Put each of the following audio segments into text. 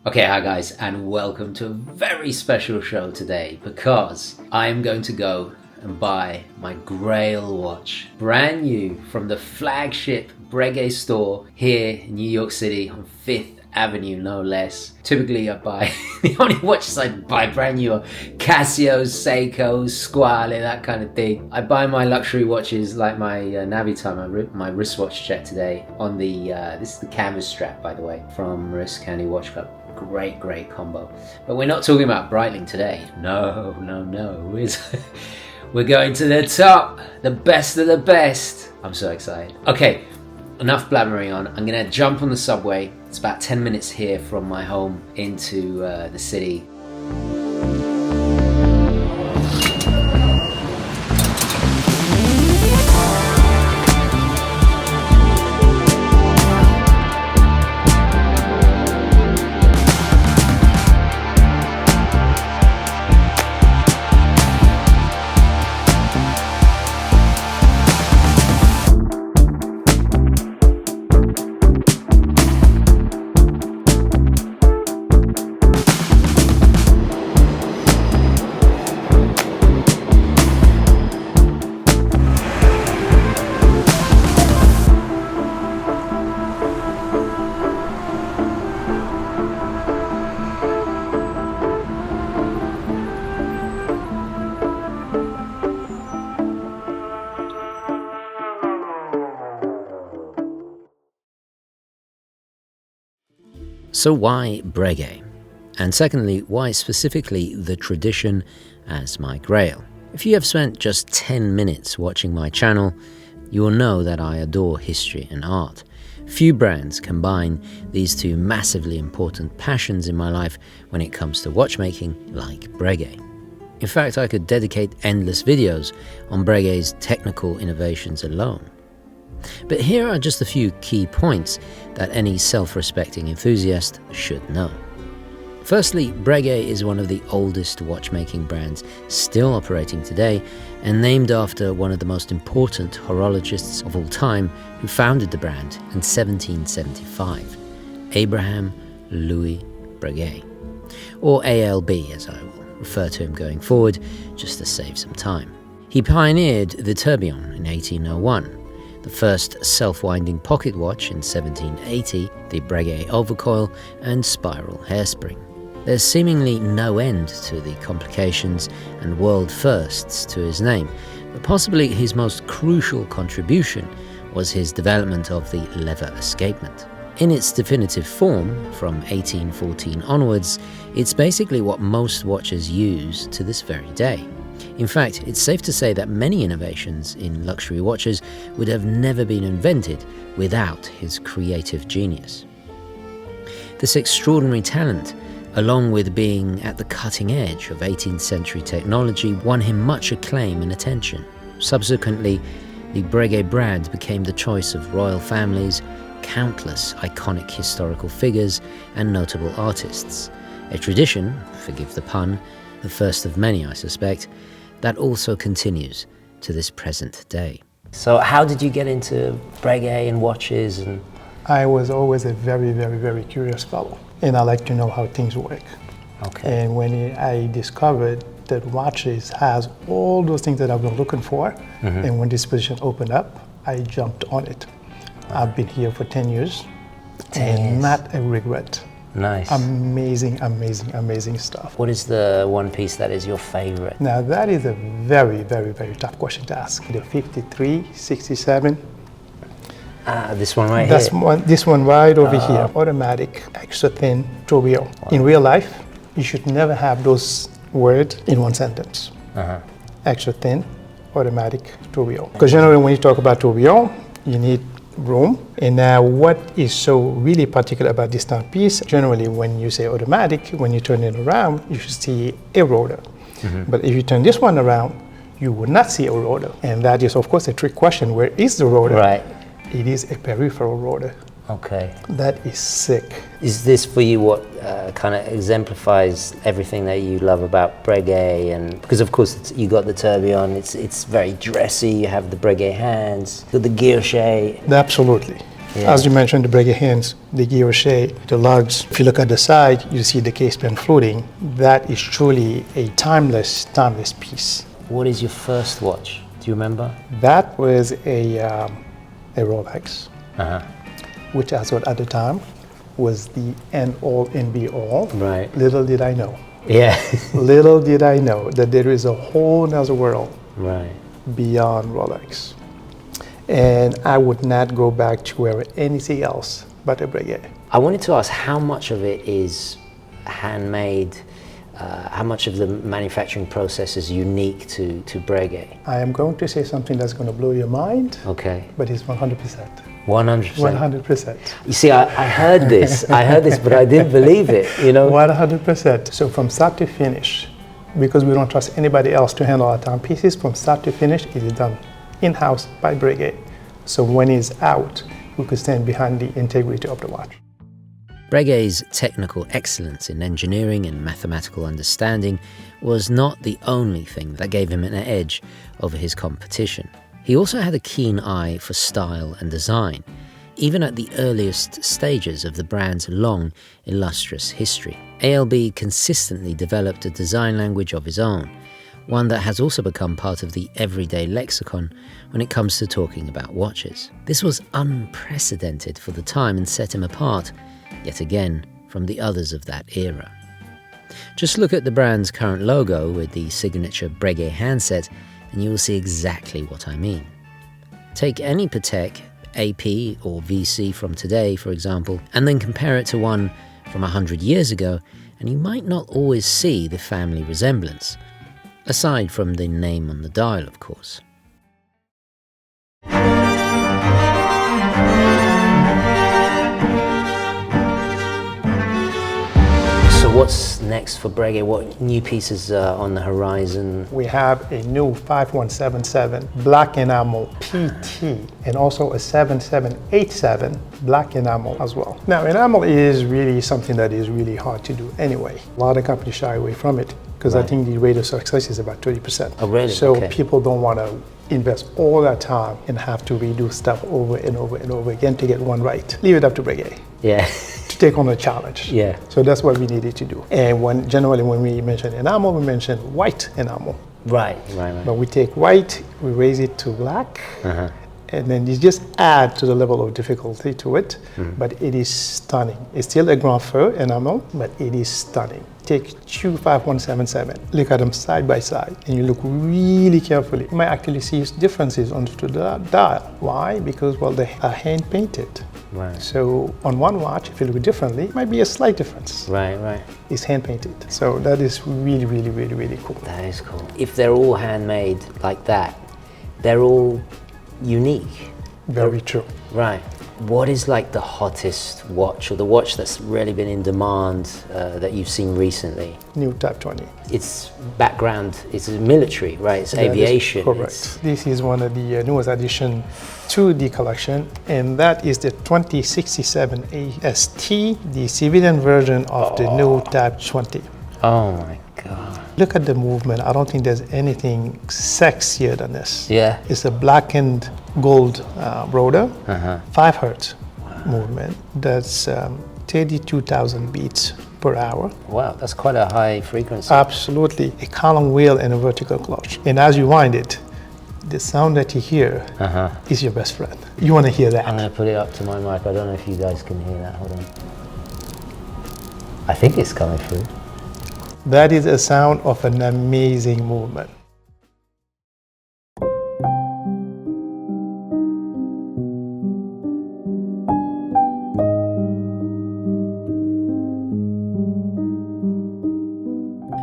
Okay, hi guys, and welcome to a very special show today because I'm going to go and buy my Grail watch. Brand new from the flagship Breguet store here in New York City on 5th Avenue, no less. Typically I buy, the only watches I buy brand new are Casios, Seikos, Squale, that kind of thing. I buy my luxury watches like my Navitimer, my wristwatch check today on the, this is the canvas strap by the way, from Risk County Watch Club. Great combo. But we're not talking about Breitling today. No. We're going to the top, the best of the best. I'm so excited. Okay, enough blabbering on. I'm gonna jump on the subway. It's about 10 minutes here from my home into the city. So why Breguet? And secondly, why specifically the tradition as my Grail? If you have spent just 10 minutes watching my channel, you will know that I adore history and art. Few brands combine these two massively important passions in my life when it comes to watchmaking like Breguet. In fact, I could dedicate endless videos on Breguet's technical innovations alone. But here are just a few key points that any self-respecting enthusiast should know. Firstly, Breguet is one of the oldest watchmaking brands still operating today and named after one of the most important horologists of all time who founded the brand in 1775, Abraham Louis Breguet, or ALB as I will refer to him going forward just to save some time. He pioneered the tourbillon in 1801, the first self-winding pocket watch in 1780, the Breguet overcoil and spiral hairspring. There's seemingly no end to the complications and world firsts to his name, but possibly his most crucial contribution was his development of the lever escapement. In its definitive form, from 1814 onwards, it's basically what most watches use to this very day. In fact, it's safe to say that many innovations in luxury watches would have never been invented without his creative genius. This extraordinary talent, along with being at the cutting edge of 18th century technology, won him much acclaim and attention. Subsequently, the Breguet brand became the choice of royal families, countless iconic historical figures, and notable artists. A tradition, forgive the pun, the first of many I suspect, that also continues to this present day. So how did you get into Breguet and watches? And I was always a very curious fellow, and I like to know how things work. Okay. And when I discovered that watches has all those things that I've been looking for, and when this position opened up, I jumped on it. I've been here for 10 years, and not a regret. Nice. Amazing stuff. What is the one piece that is your favorite? Now that is a very tough question to ask. The 5367. This one right here? This one right over here. Automatic, extra thin tourbillon. Wow. In real life, you should never have those words in one sentence. Extra thin, automatic tourbillon. Because generally when you talk about tourbillon, you need room. And now what is so really particular about this timepiece, generally when you say automatic, when you turn it around, you should see a rotor. But if you turn this one around, you would not see a rotor. And that is of course a trick question, where is the rotor? Right. It is a peripheral rotor. Okay. That is sick. Is this for you what kind of exemplifies everything that you love about Breguet? And because of course you got the tourbillon, it's very dressy. You have the Breguet hands, the guilloche. Absolutely. Yeah. As you mentioned, the Breguet hands, the guilloche, the lugs. If you look at the side, you see the caseband floating. That is truly a timeless piece. What is your first watch? Do you remember? That was a Rolex, which as well at the time was the end all and be all. Right. Little did I know. Yeah. Little did I know that there is a whole other world Right. beyond Rolex. And I would not go back to wear anything else but a Breguet. I wanted to ask how much of it is handmade, how much of the manufacturing process is unique to Breguet? I am going to say something that's going to blow your mind, Okay. but it's 100%. 100%. 100%. You see, I heard this, but I didn't believe it, 100%. So from start to finish, because we don't trust anybody else to handle our timepieces, from start to finish, it is done in-house by Breguet. So when it's out, we could stand behind the integrity of the watch. Breguet's technical excellence in engineering and mathematical understanding was not the only thing that gave him an edge over his competition. He also had a keen eye for style and design, even at the earliest stages of the brand's long, illustrious history. ALB consistently developed a design language of his own, one that has also become part of the everyday lexicon when it comes to talking about watches. This was unprecedented for the time and set him apart, yet again, from the others of that era. Just look at the brand's current logo with the signature Breguet handset and you will see exactly what I mean. Take any Patek AP or VC from today, for example, and then compare it to one from 100 years ago, and you might not always see the family resemblance, aside from the name on the dial, of course. So what's next for Breguet? What new pieces are on the horizon? We have a new 5177 black enamel PT and also a 7787 black enamel as well. Now, enamel is really something that is really hard to do anyway. A lot of companies shy away from it because I think the rate of success is about 30%. Oh, really? So Okay. people don't want to invest all that time and have to redo stuff over and over and over again to get one right. Leave it up to Breguet. Yeah. To take on a challenge. Yeah. So that's what we needed to do. And generally when we mention enamel, we mention white enamel. Right. But we take white, we raise it to black, and then you just add to the level of difficulty to it, but it is stunning. It's still a Grand Feu enamel, but it is stunning. Take two 5177, look at them side by side, and you look really carefully. You might actually see differences on the dial. Why? Because, well, they are hand painted. Right. So on one watch, if you look differently, it might be a slight difference. Right. It's hand painted. So that is really, really, really, really cool. That is cool. If they're all handmade like that, they're all unique. Very true. Right. What is like the hottest watch or the watch that's really been in demand that you've seen recently? New Type 20. Its background is military, right? It's aviation. Correct. This is one of the newest addition to the collection, and that is the 2067 AST, the civilian version of the new Type 20. Oh my God. Look at the movement. I don't think there's anything sexier than this. Yeah. It's a black and gold rotor, 5 hertz movement. That's 32,000 beats per hour. Wow, that's quite a high frequency. Absolutely. A column wheel and a vertical clutch. And as you wind it, the sound that you hear is your best friend. You want to hear that. I'm going to put it up to my mic. I don't know if you guys can hear that. Hold on. I think it's coming through. That is a sound of an amazing movement.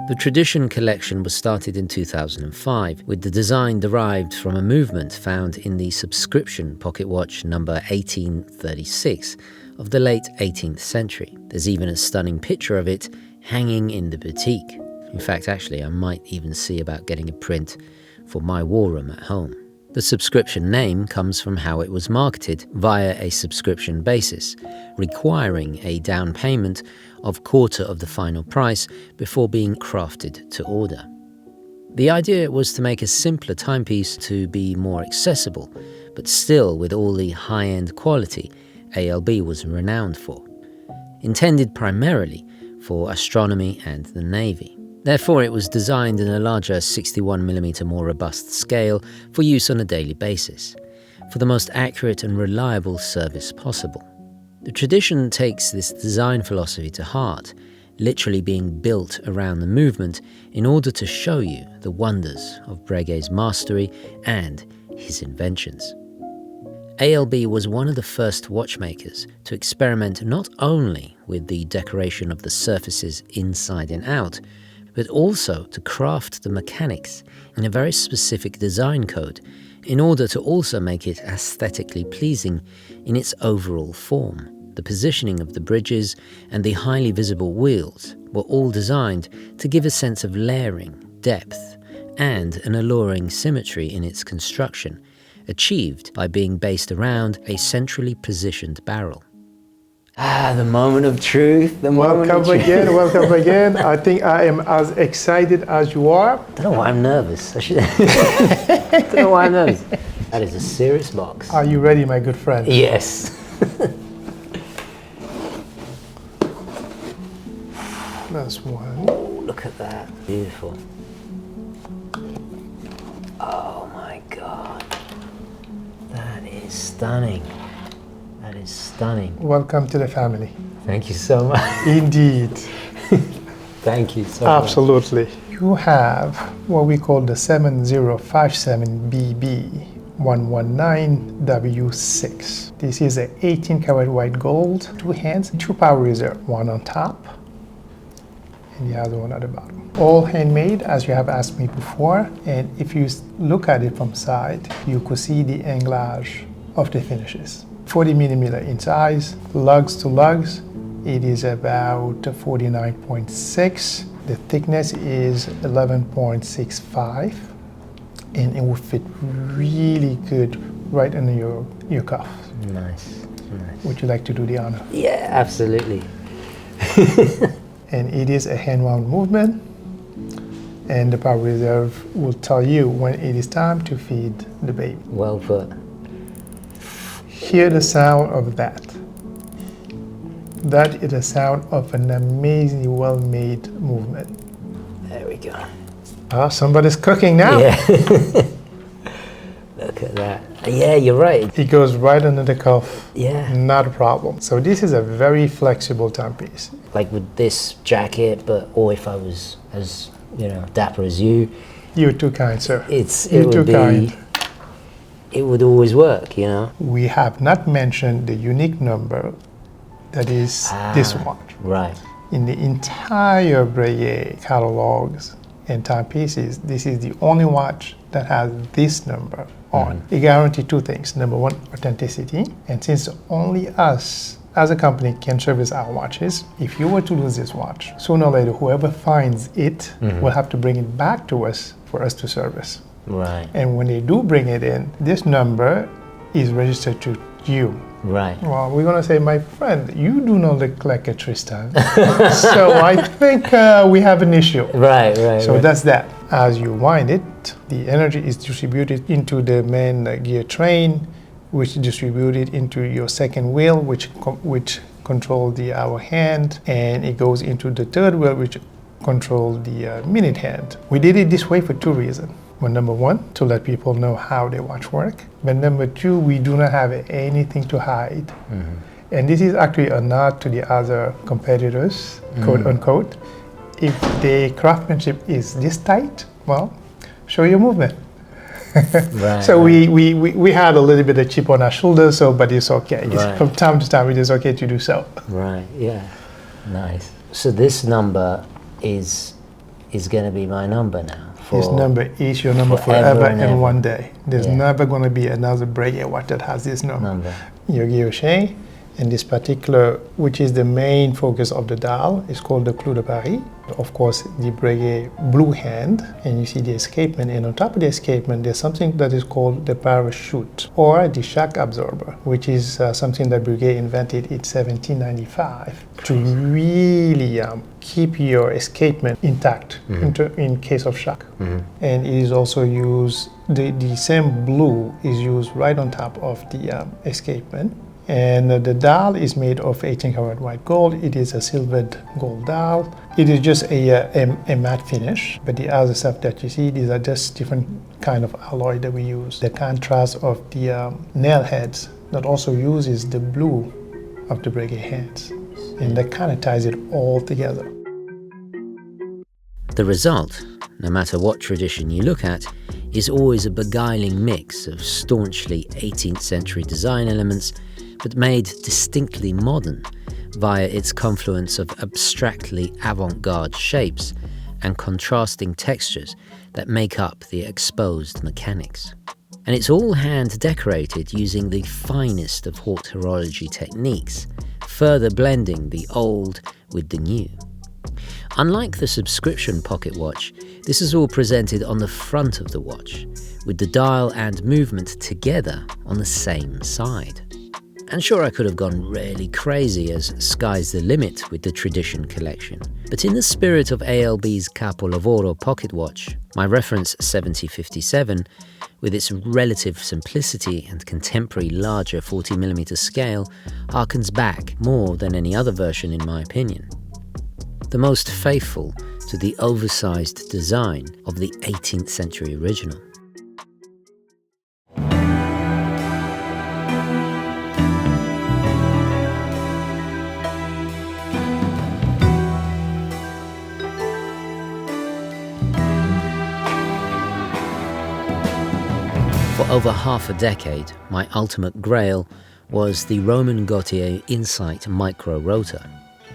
The Tradition collection was started in 2005 with the design derived from a movement found in the subscription pocket watch number 1836 of the late 18th century. There's even a stunning picture of it hanging in the boutique. In fact, actually, I might even see about getting a print for my war room at home. The subscription name comes from how it was marketed via a subscription basis, requiring a down payment of quarter of the final price before being crafted to order. The idea was to make a simpler timepiece to be more accessible, but still with all the high-end quality ALB was renowned for, intended primarily for astronomy and the Navy. Therefore, it was designed in a larger 61mm more robust scale for use on a daily basis, for the most accurate and reliable service possible. The tradition takes this design philosophy to heart, literally being built around the movement in order to show you the wonders of Breguet's mastery and his inventions. ALB was one of the first watchmakers to experiment not only with the decoration of the surfaces inside and out, but also to craft the mechanics in a very specific design code in order to also make it aesthetically pleasing in its overall form. The positioning of the bridges and the highly visible wheels were all designed to give a sense of layering, depth, and an alluring symmetry in its construction, achieved by being based around a centrally positioned barrel. The moment of truth. Welcome again. I think I am as excited as you are. I don't know why I'm nervous. I don't know why I'm nervous. That is a serious box. Are you ready, my good friend? Yes. That's one. Oh, look at that. Beautiful. Oh my God. That is stunning. That is stunning. Welcome to the family. Thank you so much. Indeed. Thank you so much. Absolutely. You have what we call the 7057BB 119W6. This is a 18 karat white gold, 2 hands, 2 power reserve, one on top and the other one at the bottom. All handmade, as you have asked me before, and if you look at it from side, you could see the anglage of the finishes. 40mm in size, lugs to lugs, it is about 49.6. The thickness is 11.65, and it will fit really good right under your cuff. Nice. Would you like to do the honor? Yeah, absolutely. And it is a hand-wound movement, and the power reserve will tell you when it is time to feed the baby. Well put. Hear the sound of that. That is the sound of an amazingly well-made movement. There we go. Ah, somebody's cooking now. Yeah. Look at that. Yeah, you're right. It goes right under the cuff. Yeah. Not a problem. So this is a very flexible timepiece. Like with this jacket, or if I was as dapper as you. You're too kind, sir. It would always work, We have not mentioned the unique number that is this watch. Right. In the entire Breguet catalogs and timepieces, this is the only watch that has this number on. It guarantees 2 things. Number 1, authenticity. And since only us as a company can service our watches, if you were to lose this watch, sooner or later, whoever finds it will have to bring it back to us for us to service. Right. And when they do bring it in, this number is registered to you. Right. Well, we're going to say, my friend, you do not look like a Tristan. So I think we have an issue. Right. So that's that. As you wind it, the energy is distributed into the main gear train, which is distributed into your second wheel, which controls the hour hand, and it goes into the third wheel, which controls the minute hand. We did it this way for 2 reasons. Well, number 1, to let people know how the watch work. But number 2, we do not have anything to hide. And this is actually a nod to the other competitors, quote unquote. If the craftsmanship is this tight, well, show your movement. Right, so we had a little bit of chip on our shoulders, but it's okay. Right. From time to time, it is okay to do so. Right, yeah. Nice. So this number is going to be my number now. This number is your number forever and one day. There's never going to be another Breguet watch that has this number. Your guilloche, and this particular, which is the main focus of the dial, is called the Clou de Paris. Of course, the Breguet blue hand, and you see the escapement, and on top of the escapement, there's something that is called the parachute, or the shock absorber, which is something that Breguet invented in 1795 to really keep your escapement intact in case of shock. And it is also used, the same blue is used right on top of the escapement. And the dial is made of 18-karat white gold. It is a silvered gold dial. It is just a matte finish, but the other stuff that you see, these are just different kind of alloy that we use. The contrast of the nail heads that also uses the blue of the Breguet heads, and that kind of ties it all together. The result, no matter what tradition you look at, is always a beguiling mix of staunchly 18th century design elements, but made distinctly modern via its confluence of abstractly avant-garde shapes and contrasting textures that make up the exposed mechanics. And it's all hand-decorated using the finest of haute horology techniques, further blending the old with the new. Unlike the subscription pocket watch, this is all presented on the front of the watch, with the dial and movement together on the same side. And sure, I could have gone really crazy as sky's the limit with the Tradition collection, but in the spirit of ALB's Capo Lavoro pocket watch, my reference 7057, with its relative simplicity and contemporary larger 40mm scale, harkens back more than any other version in my opinion. The most faithful to the oversized design of the 18th century original. For over half a decade, my ultimate grail was the Roman Gautier Insight Micro Rotor.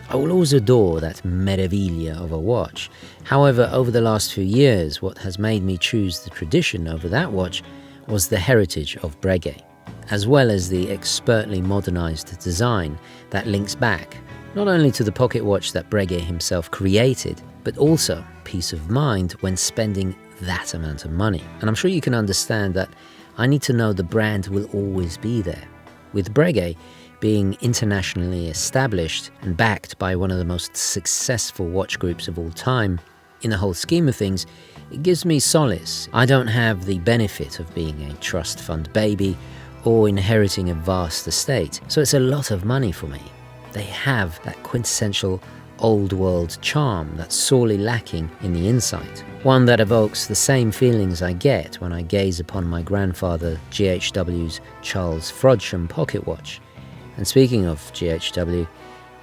I will always adore that meraviglia of a watch. However, over the last few years, what has made me choose the Tradition over that watch was the heritage of Breguet, as well as the expertly modernized design that links back not only to the pocket watch that Breguet himself created, but also peace of mind when spending that amount of money. And I'm sure you can understand that I need to know the brand will always be there. With Breguet being internationally established and backed by one of the most successful watch groups of all time, in the whole scheme of things, it gives me solace. I don't have the benefit of being a trust fund baby or inheriting a vast estate, so it's a lot of money for me. They have that quintessential old world charm that's sorely lacking in the Insight, one that evokes the same feelings I get when I gaze upon my grandfather GHW's Charles Frodsham pocket watch. And speaking of GHW,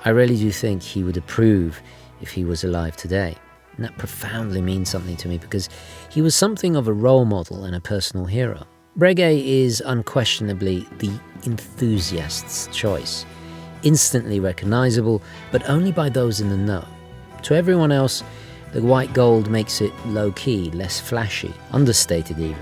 I really do think he would approve if he was alive today. And that profoundly means something to me because he was something of a role model and a personal hero. Breguet is unquestionably the enthusiast's choice, instantly recognizable, but only by those in the know. To everyone else, the white gold makes it low-key, less flashy, understated even,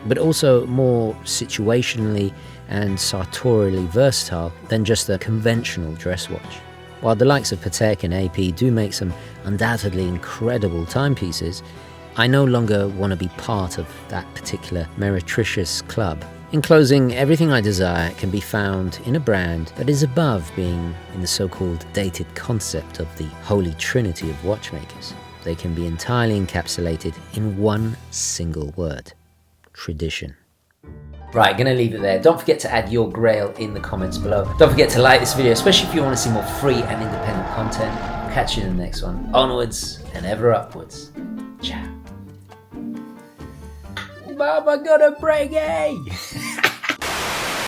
but also more situationally and sartorially versatile than just a conventional dress watch. While the likes of Patek and AP do make some undoubtedly incredible timepieces, I no longer want to be part of that particular meretricious club. In closing, everything I desire can be found in a brand that is above being in the so-called dated concept of the holy trinity of watchmakers. They can be entirely encapsulated in one single word: tradition. Right, gonna leave it there. Don't forget to add your grail in the comments below. Don't forget to like this video, especially if you want to see more free and independent content. I'll catch you in the next one. Onwards and ever upwards. Ciao. Mama got a Breguet!